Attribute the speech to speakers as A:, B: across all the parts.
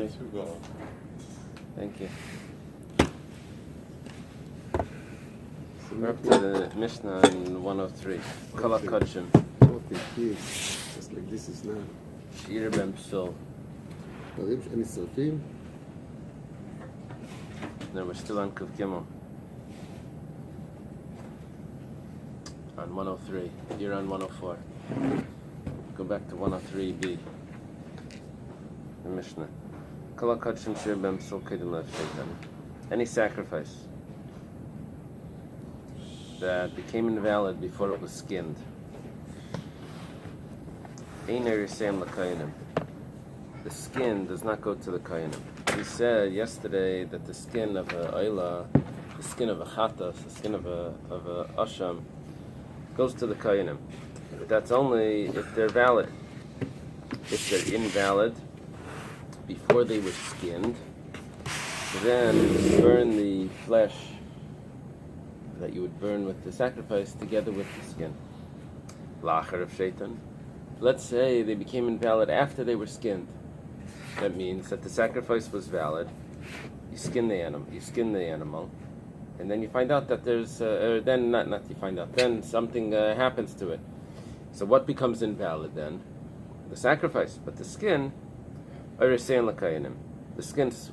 A: ready to go.
B: Thank you. We're up to the Mishnah in 103. Kala Kachim.
C: Just like this is now.
B: Shir Ben Psul.
C: Any Sofim?
B: No, we're still on Kuf Gimel. On 103. You're on 104. Go back to 103b. The Mishnah. Kala Kachim Shir Ben Psul Kedim Lev Shaitan. Any sacrifice that became invalid before it was skinned. Einer Yisem L'Kayanim. The skin does not go to the Kayanim. We said yesterday that the skin of a Oila, the skin of a Chatas, the skin of a Asham, goes to the Kayanim. But that's only if they're valid. If they're invalid before they were skinned, then you burn the flesh that you would burn with the sacrifice together with the skin. Lachar of Shaitan. Let's say they became invalid after they were skinned. That means that the sacrifice was valid. You skin the animal, and then you find out that there's then something happens to it. So what becomes invalid then? The sacrifice, but the skin, the skin is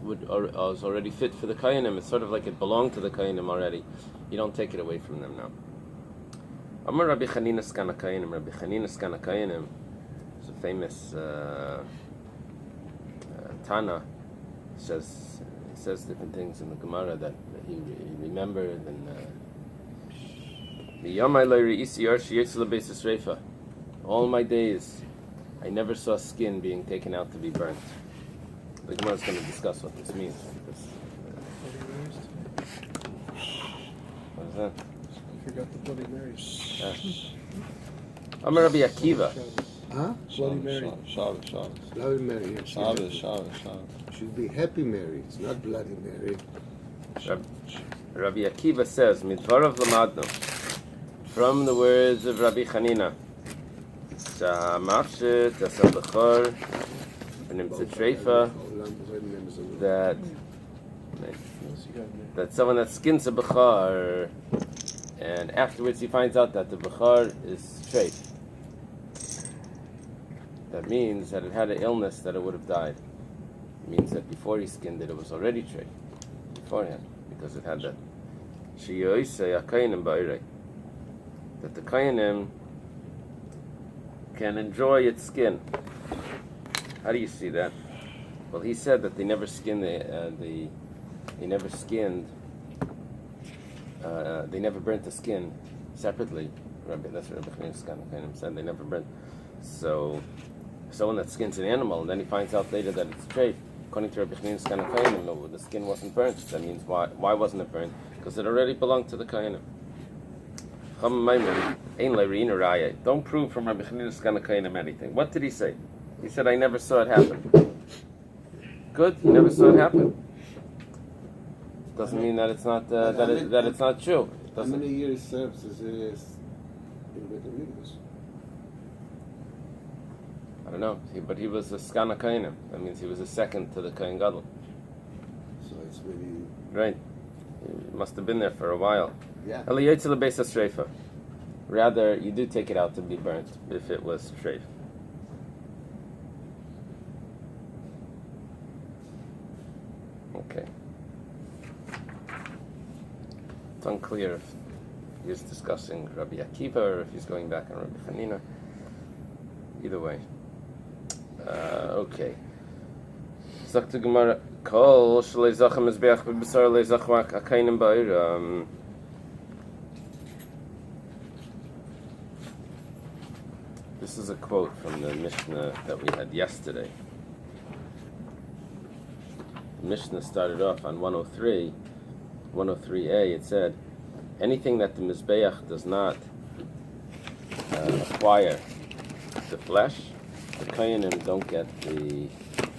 B: already fit for the kayanim. It's sort of like it belonged to the kayanim already. You don't take it away from them now. Amar Rabbi Chanina Skana Kayanim. Rabbi Chanina Skana Kayanim is a famous Tana. Says different things in the Gemara that he remembered. And all my days, I never saw skin being taken out to be burnt. The Gemara is going to discuss what this means. What is that?
A: I forgot the Bloody Marys.
B: Amar Rabbi Akiva.
C: Huh?
A: Bloody Mary. Shabbos.
C: Bloody Mary. Yeah,
A: Shabbos.
C: Should be Happy Mary. It's not Bloody Mary.
B: Rabbi Akiva says, Midvarav Lamadnu, from the words of Rabbi Chanina, Sha'amachshet Asabachar V'nimtze Treifa, that someone that skins a bechar, and afterwards he finds out that the bechar is treif. That means that it had an illness that it would have died. It means that before he skinned it, it was already treif beforehand, because it had that. That the kayanim can enjoy its skin. How do you see that? Well, he said that they never skinned they never burnt the skin separately. That's what Rabbi Chaim said. They never burnt. So, someone that skins an animal and then he finds out later that it's treif, according to Rabbi Chaim, the skin wasn't burnt. That means why wasn't it burnt? Because it already belonged to the kayanim. Don't prove from Rabbi Chaim anything. What did he say? He said, I never saw it happen. Good, he never saw it happen. Doesn't mean that it's not that it's not true.
C: How many years serves as in Beit HaMikdash?
B: I don't know, but he was a Skana Kainim. That means he was a second to the Kain Gadol.
C: So it's maybe
B: right. He must have been there for a while.
C: yeah.
B: Rather, you do take it out to be burnt if it was treif. Okay. It's unclear if he's discussing Rabbi Akiva or if he's going back on Rabbi Chanina. Either way. Okay. Sagt the Gemara, Kol shalei zachem mizbeach b'basar lei zachmak akainim ba'ira. This is a quote from the Mishnah that we had yesterday. The Mishnah started off on 103a. It said, anything that the Mizbeach does not acquire the flesh, the Kayanim don't get the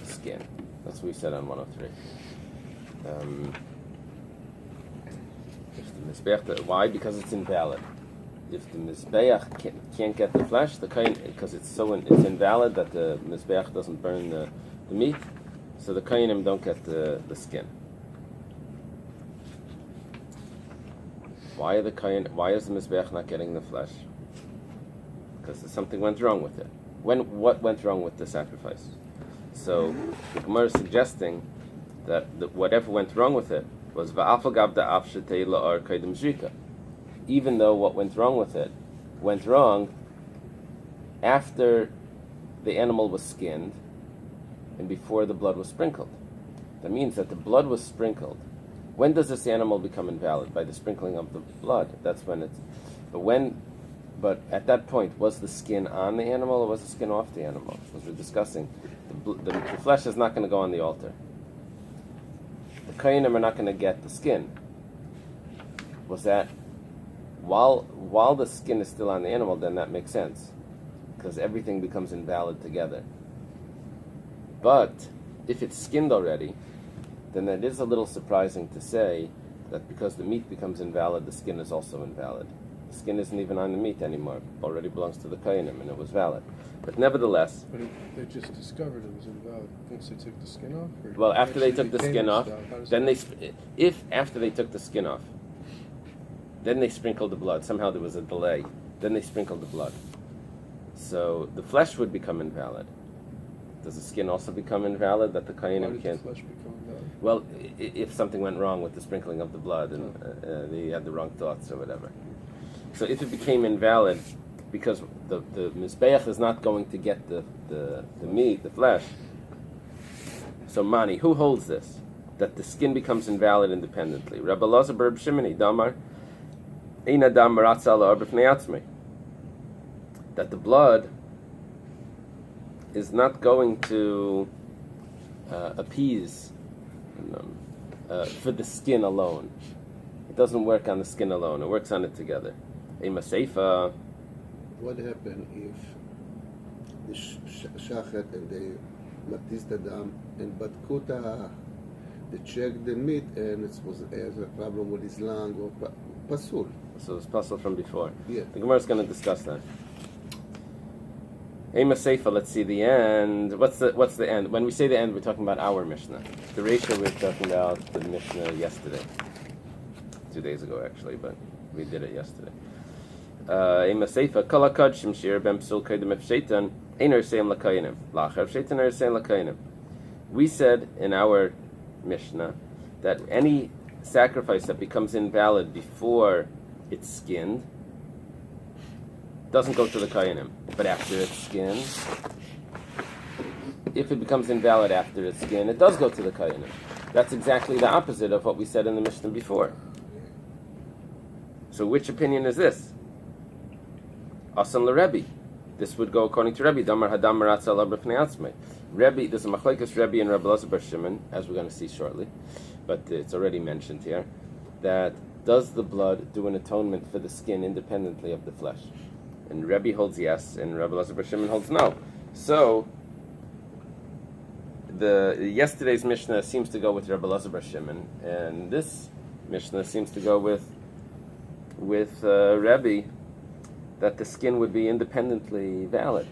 B: skin. That's what we said on 103. If the Mizbeach, why? Because it's invalid. If the Mizbeach can't get the flesh, the Kayan, because it's invalid that the Mizbeach doesn't burn the meat, so So the Kohanim don't get the skin. Why is the Mizbeach not getting the flesh? Because something went wrong with it. What went wrong with the sacrifice? So the Gemara is suggesting that whatever went wrong with it was va'afal gav da'af shetei la'ar kaidem zrika. Even though what went wrong with it went wrong after the animal was skinned and before the blood was sprinkled. That means that the blood was sprinkled. When does this animal become invalid? By the sprinkling of the blood. That's when it's. But at that point, was the skin on the animal or was the skin off the animal? As we're discussing, the flesh is not going to go on the altar. The Kohanim are not going to get the skin. Was that while the skin is still on the animal? Then that makes sense, because everything becomes invalid together. But if it's skinned already, then it is a little surprising to say that because the meat becomes invalid, the skin is also invalid. The skin isn't even on the meat anymore. It already belongs to the Kohanim, and it was valid. But nevertheless...
A: But they just discovered it was invalid once they took the skin off?
B: Well, after they took the skin off, then after they took the skin off, then they sprinkled the blood. Somehow there was a delay. Then they sprinkled the blood. So the flesh would become invalid. Does the skin also become invalid that the Kohanim can't?
A: Why did the flesh become invalid?
B: Well, if something went wrong with the sprinkling of the blood and they had the wrong thoughts or whatever. So if it became invalid because the Mizbeach is not going to get the meat, the flesh. So Mani, who holds this? That the skin becomes invalid independently. Rabbi Elazar bar Shimoni, Damar, Ein Adam Maratza La'ar B'fnei Atzmei. That the blood is not going to appease for the skin alone. It doesn't work on the skin alone. It works on it together. Ema Seifa.
C: What happened if the shachet and they matis the dam and batkuta, they checked the meat and it was has a problem with his lung or pasul?
B: So it's pasul from before.
C: Yeah.
B: The Gemara is going to discuss that. Ema Seifa, let's see the end. What's the end? When we say the end, we're talking about our Mishnah. The ratio we're talking about the Mishnah yesterday. 2 days ago, actually, but we did it yesterday. Ema Seifa, Kol HaKodshim Shir Ben Psul Kedem Ef Shaitan Ein Erseim L'Koyanim L'Achar Shaitan Erseim L'Koyanim. We said in our Mishnah that any sacrifice that becomes invalid before it's skinned doesn't go to the Kohanim, but after it's skinned, if it becomes invalid after it's skinned, it does go to the Kohanim. That's exactly the opposite of what we said in the Mishnah before. So which opinion is this? Asan l'Rebbe. This would go according to Rebbe. Damar hadam maratza ala b'fnei atzmei. Rebbe, there's a machlekes Rebbe and Rabbi Elazar bar Shimon, as we're going to see shortly, but it's already mentioned here, that does the blood do an atonement for the skin independently of the flesh? And Rebbe holds yes, and Rabbi Elazar bar Shimon holds no. So yesterday's Mishnah seems to go with Rabbi Elazar bar Shimon, and this Mishnah seems to go with Rebbe, that the skin would be independently valid.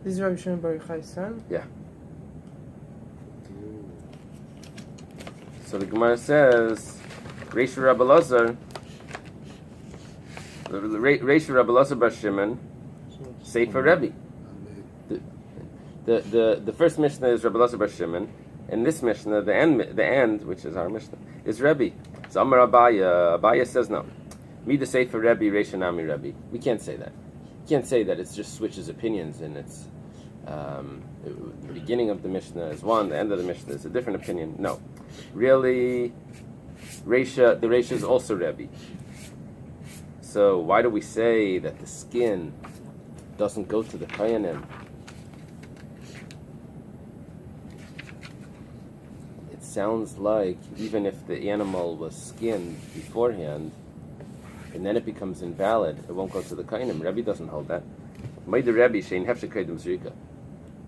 D: This is Rabbi Shimon bar Yochai's son?
B: Yeah. So the Gemara says, Reish Rabbi Elazar, Reish Rabbi Elazar bar Shimon, Sefer Rebbe. The first Mishnah is Rabbi Elazar bar Shimon, and this Mishnah, the end, which is our Mishnah, is Rebbe. So Amar Abaya says no. Mida Sefer Rebbe, Reish Nami Rebbe. We can't say that. You can't say that. It just switches opinions, and it's the beginning of the Mishnah is one, the end of the Mishnah is a different opinion. No, really, the Reisha is also Rebbe. So why do we say that the skin doesn't go to the Kohanim? It sounds like even if the animal was skinned beforehand, and then it becomes invalid, it won't go to the Kohanim. Rebbe doesn't hold that.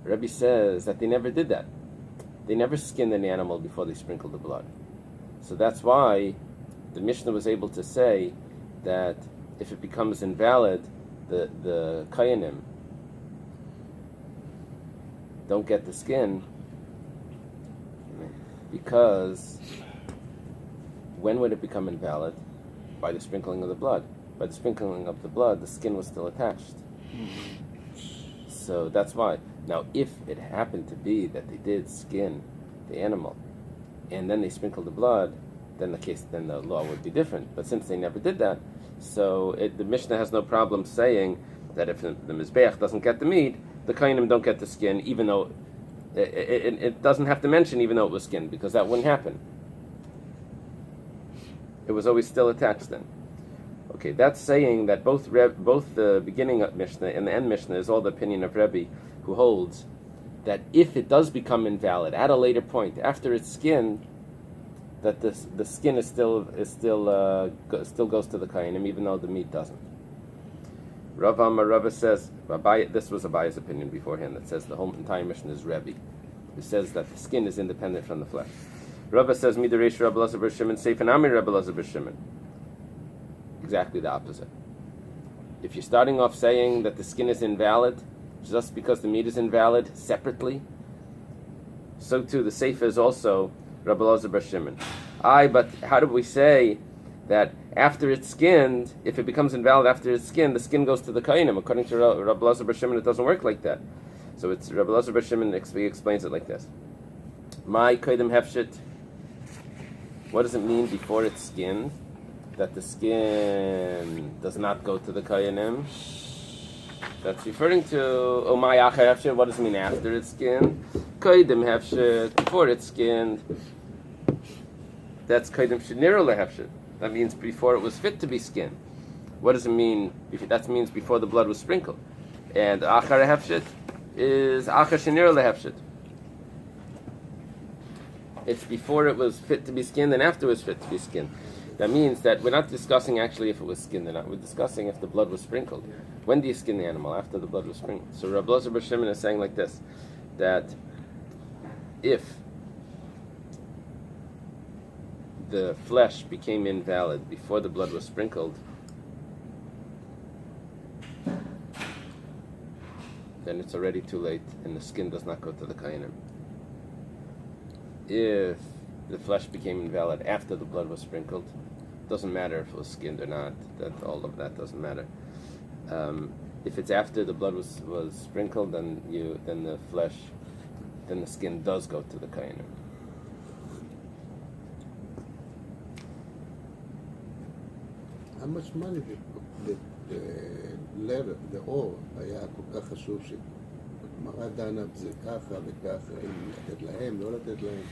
B: Rebbe says that they never did that. They never skinned an animal before they sprinkled the blood. So that's why the Mishnah was able to say that if it becomes invalid, the Kohanim don't get the skin, Because when would it become invalid? By the sprinkling of the blood. By the sprinkling of the blood, the skin was still attached. So that's why. Now, if it happened to be that they did skin the animal, and then they sprinkled the blood, then the law would be different. But since they never did that, so the Mishnah has no problem saying that if the Mizbeach doesn't get the meat, the Kohanim don't get the skin, even though it doesn't have to mention even though it was skinned, because that wouldn't happen. It was always still attached then. Okay, that's saying that both the beginning of Mishnah and the end Mishnah is all the opinion of Rebbe, who holds that if it does become invalid at a later point, after it's skinned, that the skin still goes to the Kohanim, even though the meat doesn't. Rava says, this was Abaya's opinion beforehand, that says the whole entire Mishnah is Rebbe, who says that the skin is independent from the flesh. Rava says, Midaresh Rabbi Elazar bar Shimon, Seif Ami Rabbi Elazar bar Shimon. Exactly the opposite. If you're starting off saying that the skin is invalid, just because the meat is invalid separately, so too the Seif is also Rabbi Elazar bar Shimon. But how do we say that after it's skinned, if it becomes invalid after it's skinned, the skin goes to the Kohanim? According to Rabbi Elazar bar Shimon, it doesn't work like that. So it's Rabbi Elazar bar Shimon explains it like this. My Kodim Hefshit. What does it mean before it's skinned? That the skin does not go to the Kohanim. That's referring to Omay Achar Hefshit. What does it mean after it's skinned? Kodim Hefshit, before it's skinned. That's Kodim Sheniro LeHefshit. That means before it was fit to be skinned. What does it mean? That means before the blood was sprinkled. And Achar Hefshit is Achar Sheniro LeHefshit. It's before it was fit to be skinned and after it was fit to be skinned. That means that we're not discussing actually if it was skinned or not. We're discussing if the blood was sprinkled. When do you skin the animal? After the blood was sprinkled. So Rabbi Elazar bar Shimon is saying like this, that if the flesh became invalid before the blood was sprinkled, then it's already too late and the skin does not go to the Kohanim. If the flesh became invalid after the blood was sprinkled, doesn't matter if it was skinned or not. That all of that doesn't matter. If it's after the blood was sprinkled, then the skin does go to the Kohanim.
C: How much money the ore היה כל כך חשוב שהגמרא דנה בזה ככה וככה, אם לתת להם, לא לתת להם.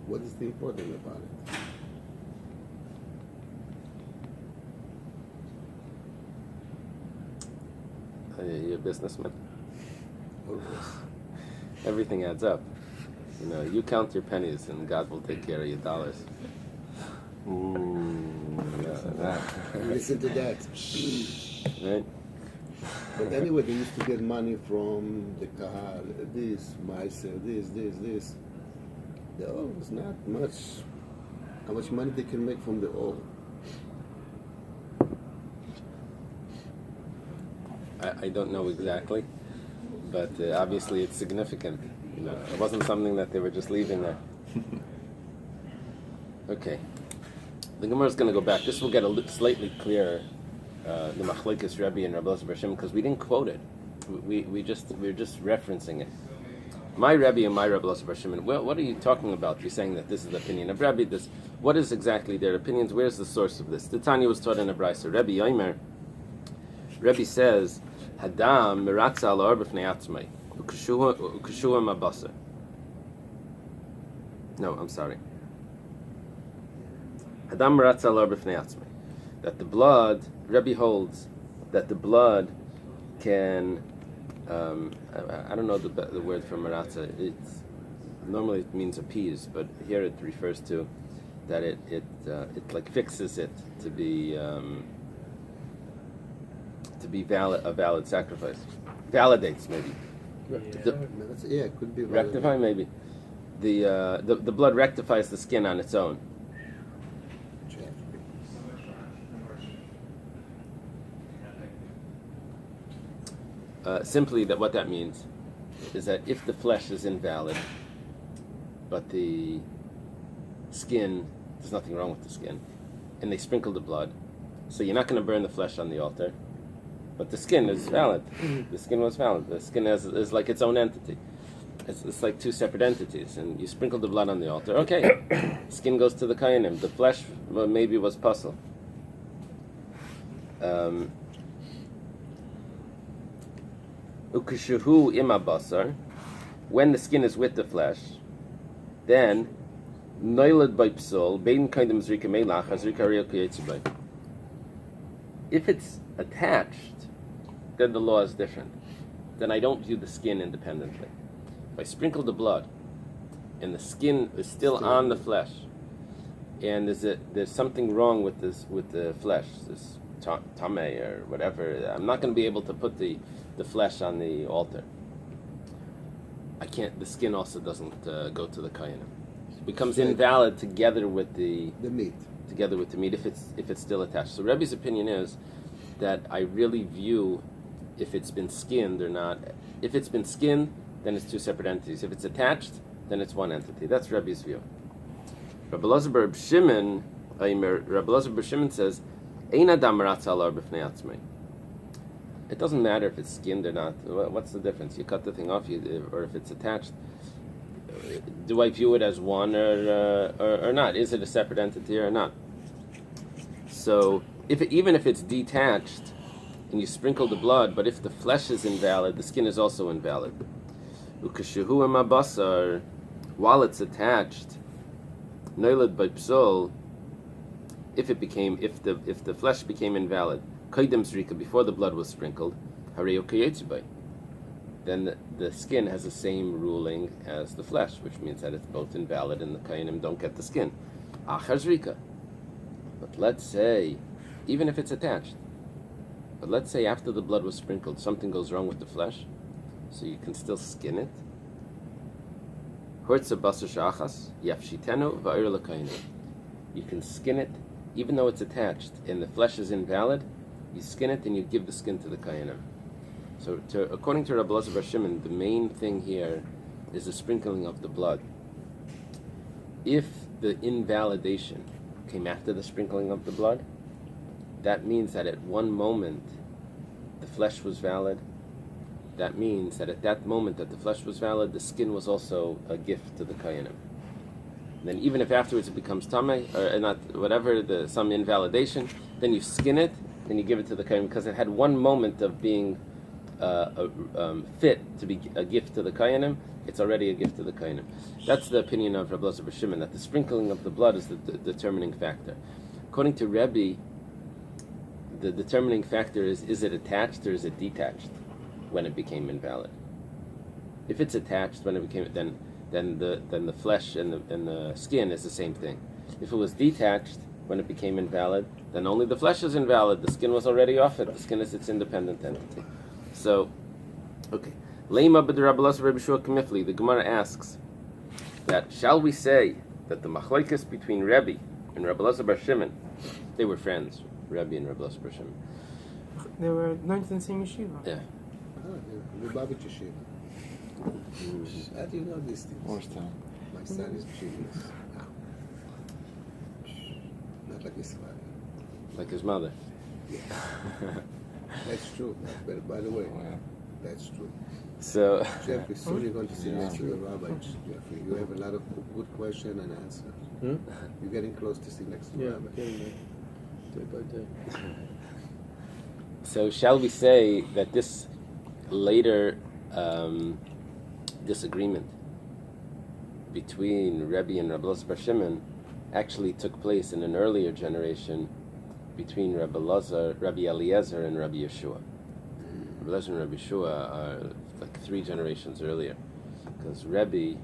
C: What is the important about it?
B: You're a businessman.
C: Always.
B: Everything adds up. You count your pennies and God will take care of your dollars.
C: Listen to that.
B: Right?
C: But anyway, they used to get money from the kahal, this, meiser, this. The oil was not much. How much money they can make from the oil?
B: I don't know exactly, but obviously it's significant. It wasn't something that they were just leaving there. Okay. The Gemara is going to go back. This will get slightly clearer, the Machlekes Rebbe and Rabbi Elazar bar Shimon, because we didn't quote it. We're just referencing it. My Rebbe and my Rabbi Elazar bar Shimon. Well, what are you talking about? You're saying that this is the opinion of Rebbe. What is exactly their opinions? Where's the source of this? The Tanya was taught in a brayso. Rebbe Yomer. Rebbe says, Hadam miratza al or b'fnei atzmai ukeshua mabasa. No, I'm sorry. Hadam miratza al or b'fnei atzmai. That the blood, Rebbe holds, that the blood can. I don't know the word for maratza. Normally it means appease, but here it refers to that it like fixes it to be a valid sacrifice. Validates maybe.
C: Yeah, it could be
B: Rectify maybe. The blood rectifies the skin on its own. Simply that what that means is that if the flesh is invalid, but the skin, there's nothing wrong with the skin, and they sprinkle the blood, so you're not going to burn the flesh on the altar, but the skin is valid. The skin was valid. The skin is like its own entity. It's like two separate entities, and you sprinkle the blood on the altar. Okay, skin goes to the Kohanim. The flesh maybe was puzzle. Ukishuhu imabasar, when the skin is with the flesh, then noilad by psol bein kaidim zrika melach azrika ariel kiyetzibai. If it's attached, then the law is different. Then I don't view the skin independently. If I sprinkle the blood, and the skin is still on the flesh, and there's something wrong with the flesh, this tameh or whatever, I'm not going to be able to put the flesh on the altar. I can't. The skin also doesn't go to the kohanim. It becomes invalid together with the
C: meat.
B: Together with the meat, if it's still attached. So Rebbe's opinion is that I really view if it's been skinned or not. If it's been skinned, then it's two separate entities. If it's attached, then it's one entity. That's Rebbe's view. Rabbi Elazar bar Shimon says, "Ein adam ratza alar b'fnei atzmei." It doesn't matter if it's skinned or not. What's the difference? You cut the thing off, or if it's attached. Do I view it as one or not? Is it a separate entity or not? So, even if it's detached and you sprinkle the blood, but if the flesh is invalid, the skin is also invalid. Ukashuhu imabasar, while it's attached, noilad by psol, if the flesh became invalid, kaidem zrika, before the blood was sprinkled, hareo kiyetzibai, then the skin has the same ruling as the flesh, which means that it's both invalid and the kohanim don't get the skin. Achar zrika. But let's say, even if it's attached, but let's say after the blood was sprinkled, something goes wrong with the flesh, so you can still skin it. Hortza basar shachas, yafshitenu va'ir l'kohanim. You can skin it, even though it's attached, and the flesh is invalid, you skin it and you give the skin to the kohanim. So, according to Rabbi Elazar bar Shimon, the main thing here is the sprinkling of the blood. If the invalidation came after the sprinkling of the blood, that means that at one moment the flesh was valid. That means that at that moment that the flesh was valid, the skin was also a gift to the kohanim. Then even if afterwards it becomes tameh, or not, whatever, some invalidation, then you skin it, then you give it to the kohanim, because it had one moment of being fit to be a gift to the kohanim. It's already a gift to the kohanim. That's the opinion of Rabbi Elazar bar Shimon, that the sprinkling of the blood is the determining factor. According to Rebbe, the determining factor is it attached or is it detached when it became invalid? If it's attached when it became, then the flesh and the skin is the same thing. If it was detached when it became invalid, then only the flesh is invalid. The skin was already off it. The skin is its independent entity. So, okay. Leima b'd Rabbi Elazar Rabbi Shua Kamifli. The Gemara asks that shall we say that the machlokes between Rebbe and Rabbi Elazar bar Shimon, they were friends, Rebbe and Rabbi Elazar bar Shimon.
D: They were learned in the same yeshiva.
B: Yeah.
C: Lubavitch Yeshiva. How do you know these things?
A: Morristown.
C: My son is genius. Not like his father.
B: Like his mother.
C: Yeah. That's true. But by the way, that's true.
B: So,
C: Jeffrey, soon you're going to sit next to the rabbi. Jeffrey, you have a lot of good question and answer. You're getting close to sit next to the rabbi.
A: Getting there. Day by day.
B: so shall we say that this later disagreement between Rebbe and Rabbi Elazar bar Shimon actually took place in an earlier generation between Rabbi Eliezer and Rabbi Yeshua. Rabbi Eliezer and Rabbi Yeshua are like 3 generations earlier, because Rabbi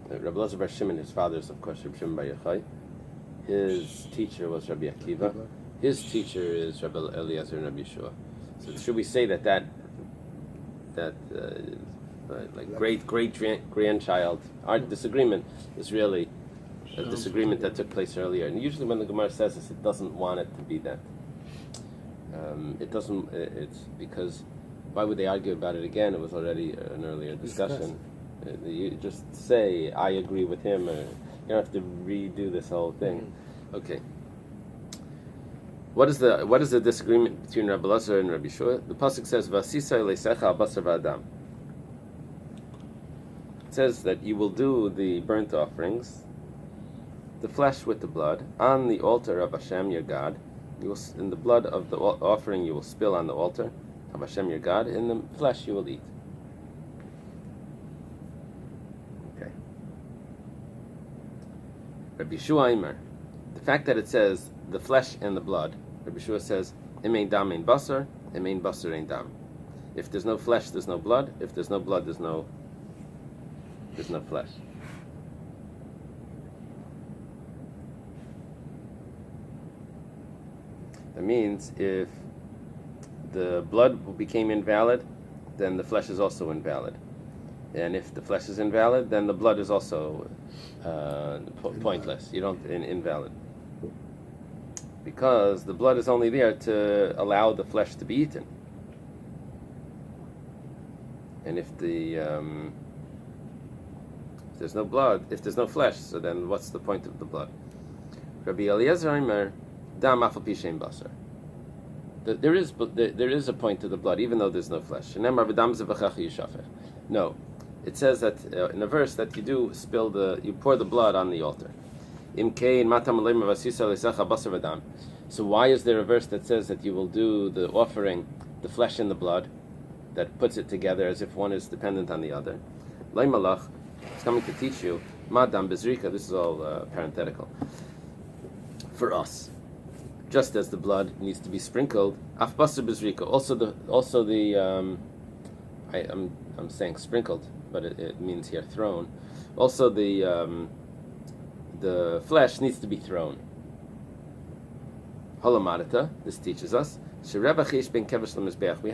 B: Elazar bar Shimon, his father is of course Rabbi Shimon bar Yochai. His teacher was Rabbi Akiva. His teacher is Rabbi Eliezer and Rabbi Yeshua. So should we say that great grandchild, our disagreement is really a disagreement that took place earlier. And usually when the Gemara says this, it doesn't want it to be that. It doesn't. It's because why would they argue about it again? It was already an earlier discussion. You just say, I agree with him, or you don't have to redo this whole thing. Okay. What is the disagreement between Rabbi Elazar and Rabbi Yeshua? The pasuk says, "Vasisa leisecha al basar v'adam." It says that you will do the burnt offerings, the flesh with the blood, on the altar of Hashem your God. You will, in the blood of the offering you will spill on the altar of Hashem your God. In the flesh you will eat. Okay. Rabbi Yeshua Aimer, the fact that it says the flesh and the blood, Rabbi Yeshua says, Im ein dam ein basar, im ein basar ein dam. If there's no flesh, there's no blood. If there's no blood, there's no flesh. That means if the blood became invalid, then the flesh is also invalid. And if the flesh is invalid, then the blood is also pointless. You don't invalid. Because the blood is only there to allow the flesh to be eaten. And if there's no blood, if there's no flesh, so then what's the point of the blood? Rabbi Eliezer Aimer, dam afal pi shein basar. There is a point to the blood, even though there's no flesh. No, it says that in a verse that you pour the blood on the altar. So why is there a verse that says that you will do the offering, the flesh and the blood, that puts it together as if one is dependent on the other? Leimalach, it's coming to teach you, Madam Bezrika, this is all parenthetical, for us. Just as the blood needs to be sprinkled, af basar bezrika. I'm saying sprinkled, but it means here thrown. Also, the flesh needs to be thrown. Holamarita, this teaches us. We had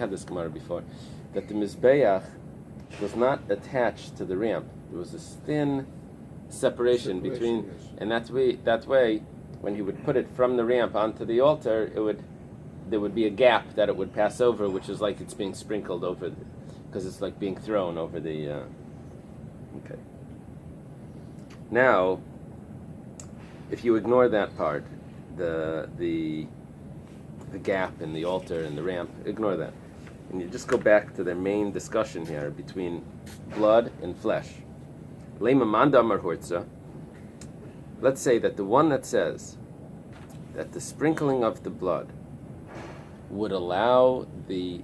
B: this Gemara before, that the mizbeach was not attached to the ramp. There was this thin separation between,
C: yes.
B: and that way, when he would put it from the ramp onto the altar, there would be a gap that it would pass over, which is like it's being sprinkled over, because it's like being thrown over the. Okay. Now, if you ignore that part, the gap in the altar and the ramp, ignore that, and you just go back to the main discussion here between blood and flesh. Lema manda amar hortza. Let's say that the one that says that the sprinkling of the blood would allow the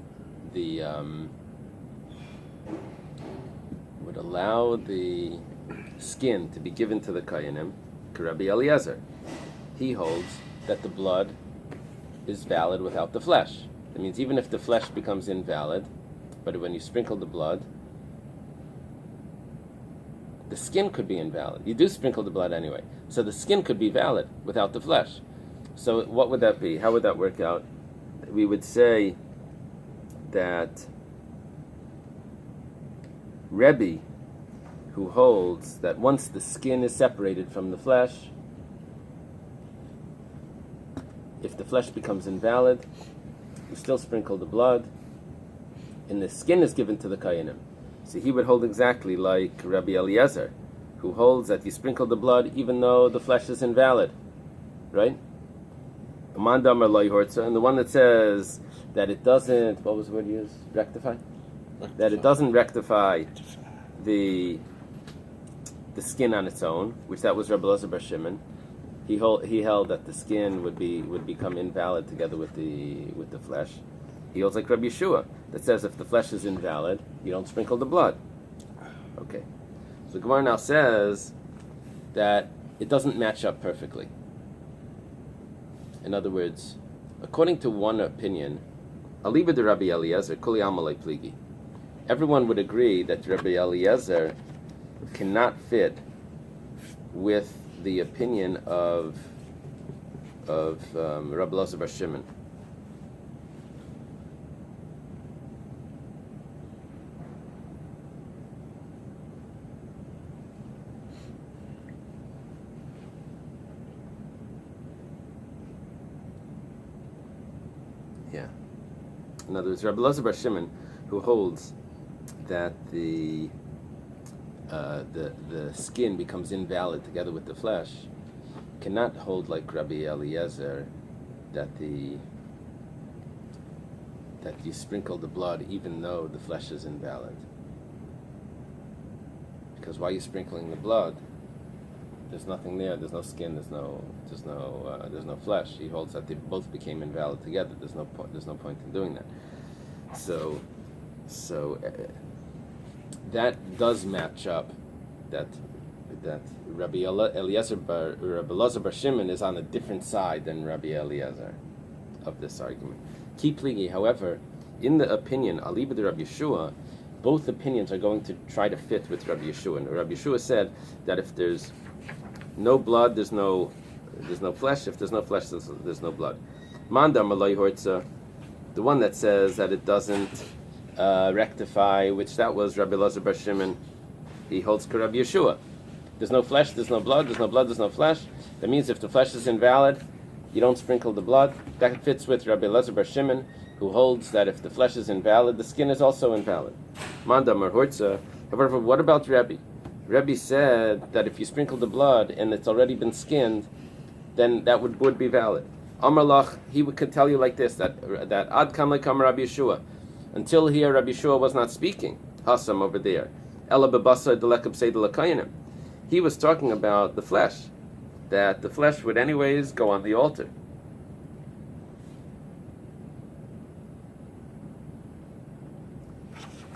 B: skin to be given to the Kohanim, Rabbi Eliezer. He holds that the blood is valid without the flesh. That means even if the flesh becomes invalid, but when you sprinkle the blood, the skin could be invalid. You do sprinkle the blood anyway. So the skin could be valid without the flesh. So what would that be? How would that work out? We would say that Rebbe, who holds that once the skin is separated from the flesh, if the flesh becomes invalid, you still sprinkle the blood, and the skin is given to the Kohanim. So he would hold exactly like Rabbi Eliezer, who holds that you sprinkle the blood even though the flesh is invalid, right? And the one that says that it doesn't, what was the word you used? Rectify? That it doesn't rectify the skin on its own, which that was Rabbi Elazar bar Shimon. He held that the skin would become invalid together with the flesh. He holds like Rabbi Yeshua, that says if the flesh is invalid, you don't sprinkle the blood. Okay. So the Gemara now says that it doesn't match up perfectly. In other words, according to one opinion, Aliba de Rabbi Eliezer, Kuli Amalei Pligi, everyone would agree that Rabbi Eliezer cannot fit with the opinion of Rabbi Elazar bar Shimon. Yeah. In other words, Rabbi Elazar bar Shimon, who holds that the the skin becomes invalid together with the flesh, cannot hold like Rabbi Eliezer that you sprinkle the blood even though the flesh is invalid. Because while you're sprinkling the blood, there's nothing there. There's no skin. There's no flesh. He holds that they both became invalid together. There's no point in doing that. So that does match up. That Rabbi Eliezer Bar Shimon is on a different side than Rabbi Eliezer of this argument. Kipligi, however, in the opinion Aliba de Rabbi Yeshua, both opinions are going to try to fit with Rabbi Yeshua. And Rabbi Yeshua said that if there's no blood, there's no flesh. If there's no flesh, there's no blood. Manda Malay Hortza, the one that says that it doesn't rectify, which that was Rabbi Elazar Bar Shimon, he holds to Rabbi Yeshua. There's no flesh, there's no blood, there's no blood, there's no flesh. That means if the flesh is invalid, you don't sprinkle the blood. That fits with Rabbi Elazar Bar Shimon, who holds that if the flesh is invalid, the skin is also invalid. Manda Mar Hortza. However, what about Rabbi? Rabbi said that if you sprinkle the blood and it's already been skinned, then that would be valid. Amar Lach, he could tell you like this, that Ad Kam Lekam Rabbi Yeshua, until here Rabbi Yeshua was not speaking. Hasam over there. Ela bebasa delekab seid lekayanim. He was talking about the flesh, that the flesh would anyways go on the altar.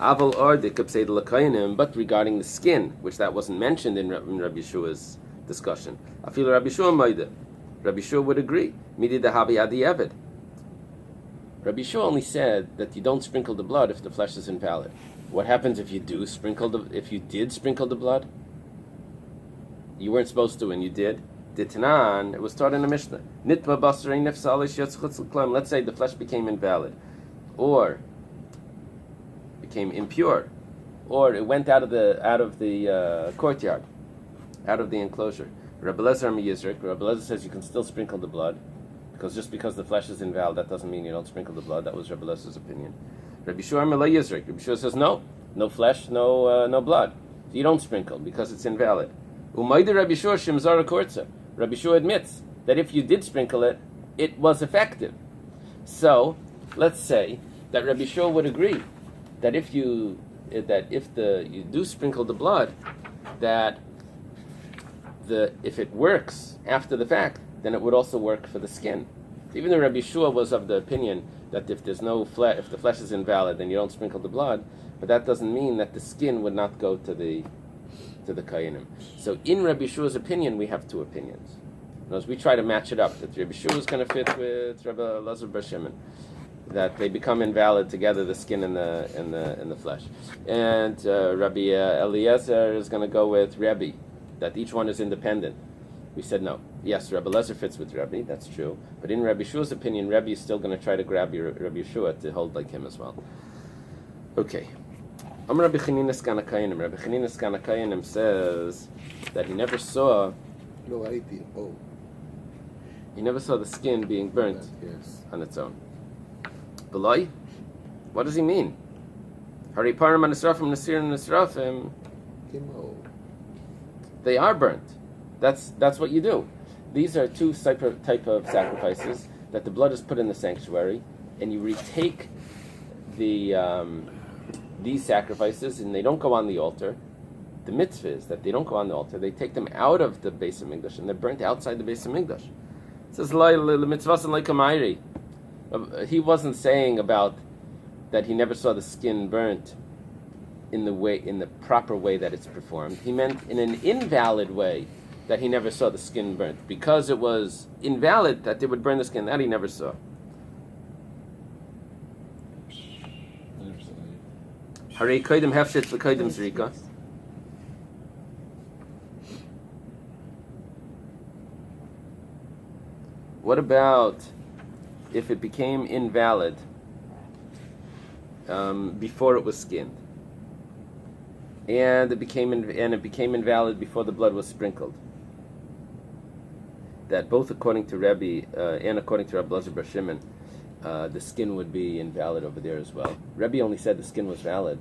B: Aval ardikab seid lekayanim, but regarding the skin, which that wasn't mentioned in Rabbi Yeshua's discussion. Afil Rabbi Yeshua maida. Rabbi Yeshua would agree. Midi dehavi adi eved. Rabbi Yeshua only said that you don't sprinkle the blood if the flesh is invalid. What happens if you did sprinkle the blood? You weren't supposed to and you did. Ditanan, it was taught in the Mishnah. Nitma basarei nefsalish yatzchutz l'klam. Let's say the flesh became invalid, or became impure, or it went out of the courtyard, out of the enclosure. Rabbi Lezer Miyizrik. Rabbi Lezer says you can still sprinkle the blood, because just because the flesh is invalid, that doesn't mean you don't sprinkle the blood. That was Rabbi Lezer's opinion. Rabbi Shua Melay Yizrik. Rabbi Shua says no flesh, no blood. You don't sprinkle because it's invalid. Umayda Rabbi Shua Shimzara Kortza. Rabbi Shua admits that if you did sprinkle it, it was effective. So let's say that Rabbi Shua would agree that if you do sprinkle the blood, that if it works after the fact, then it would also work for the skin. Even though Rabbi Shua was of the opinion that if there's no flesh, if the flesh is invalid, then you don't sprinkle the blood, but that doesn't mean that the skin would not go to the kayanim. So in Rabbi Shua's opinion, we have two opinions. As we try to match it up, that Rabbi Shua is going to fit with Rabbi Elazar Bar Shimon, that they become invalid together, the skin and the flesh. And Rabbi Eliezer is going to go with Rabbi, that each one is independent. We said no. Yes, Rabbi Eliezer fits with Rabbi, that's true. But in Rabbi Shua's opinion, Rabbi is still going to try to grab Rabbi Yeshua to hold like him as well. Okay. Rabbi Chanina Skana Kayanim. Rabbi Chanina Skana Kayanim says that he never saw the skin being burnt on its own. Beloi? What does he mean? Hari Param and Nisrafim Nasir and Nisrafim. They are burnt. That's what you do. These are two type of sacrifices that the blood is put in the sanctuary, and you retake these sacrifices, and they don't go on the altar. The mitzvah is that they don't go on the altar. They take them out of the Beis Hamikdash, and they're burnt outside the Beis Hamikdash. It says he wasn't saying about that he never saw the skin burnt in the proper way that it's performed. He meant in an invalid way that he never saw the skin burnt. Because it was invalid that they would burn the skin, that he never saw. Harei koydem hefshet v'koydem zrika. What about if it became invalid before it was skinned, and it became invalid before the blood was sprinkled? That both according to Rabbi and according to Rabbi Elazar Bar Shimon, the skin would be invalid over there as well. Rabbi only said the skin was valid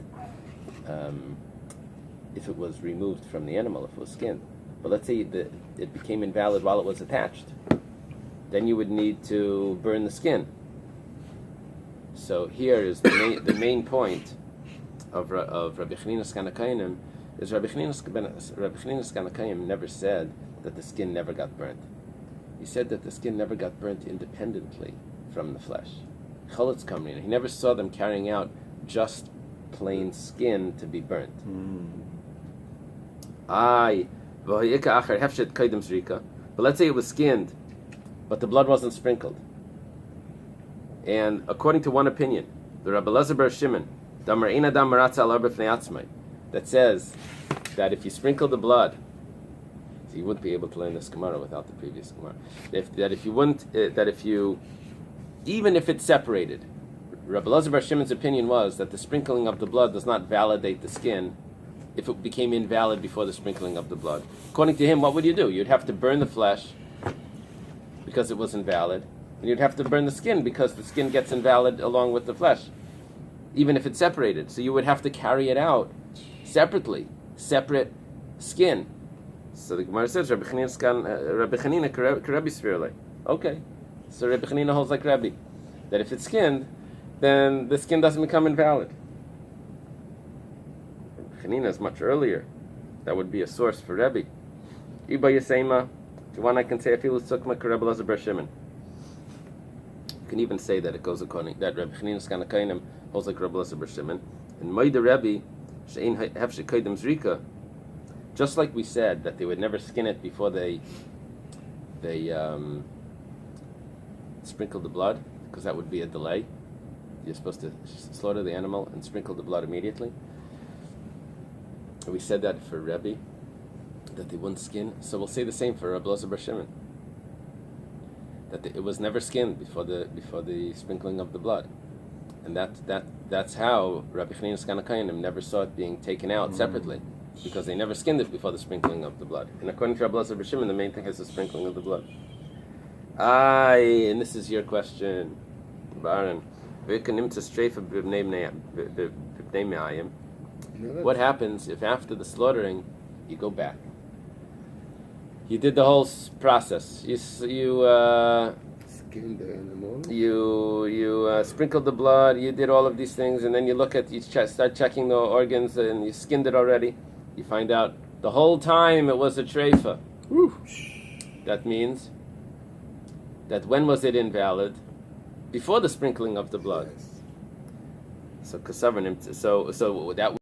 B: if it was removed from the animal, if it was skinned. But let's say that it became invalid while it was attached. Then you would need to burn the skin. So here is the main point of Rabbi Chanina's Kanakayim is Rabbi Chanina's Kanakayim never said that the skin never got burnt. He said that the skin never got burnt independently from the flesh. Cholitz Kamrin. He never saw them carrying out just plain skin to be burnt. But let's say it was skinned, but the blood wasn't sprinkled. And according to one opinion, the Rabbi Elazar bar Shimon, that says that if you sprinkle the blood, so you wouldn't be able to learn this Gemara without the previous Gemara. Even if it's separated, Rabbi Elazar bar Shimon's opinion was that the sprinkling of the blood does not validate the skin if it became invalid before the sprinkling of the blood. According to him, what would you do? You'd have to burn the flesh because it was invalid, and you'd have to burn the skin because the skin gets invalid along with the flesh, even if it's separated. So you would have to carry it out separately, separate skin. So the Gemara says, Rabbi Chanina Rabbi Svirle. Okay, so Rabbi Chanina holds like Rabbi, that if it's skinned, then the skin doesn't become invalid. Chanina is much earlier. That would be a source for Rebbe. Iba Yasema, if you want I can say Afilu Sukma Rabbi Elazar bar Shimon. You can even say that it goes according that Rabbi Chanina's Kanakainim holds like Rabbi Elazar bar Shimon. And Moida Rebbe, She'ein Hefshe Kaidem Zrika, just like we said that they would never skin it before they sprinkle the blood, because that would be a delay. You're supposed to slaughter the animal and sprinkle the blood immediately. We said that for Rebbe, that they wouldn't skin. So we'll say the same for Rabbi Elazar bar Shimon, that it was never skinned before the sprinkling of the blood, and that's how Rabbi Chanina's Kanakayim never saw it being taken out separately, because they never skinned it before the sprinkling of the blood. And according to Rabbi Elazar bar Shimon, the main thing is the sprinkling of the blood. And this is your question, Baron. What happens if after the slaughtering you go back? You did the whole process. You
C: Skin the animal.
B: You sprinkled the blood. You did all of these things, and then you look at start checking the organs, and you skinned it already. You find out the whole time it was a treifa. That means that when was it invalid? Before the sprinkling of the blood.
C: Yes.
B: So that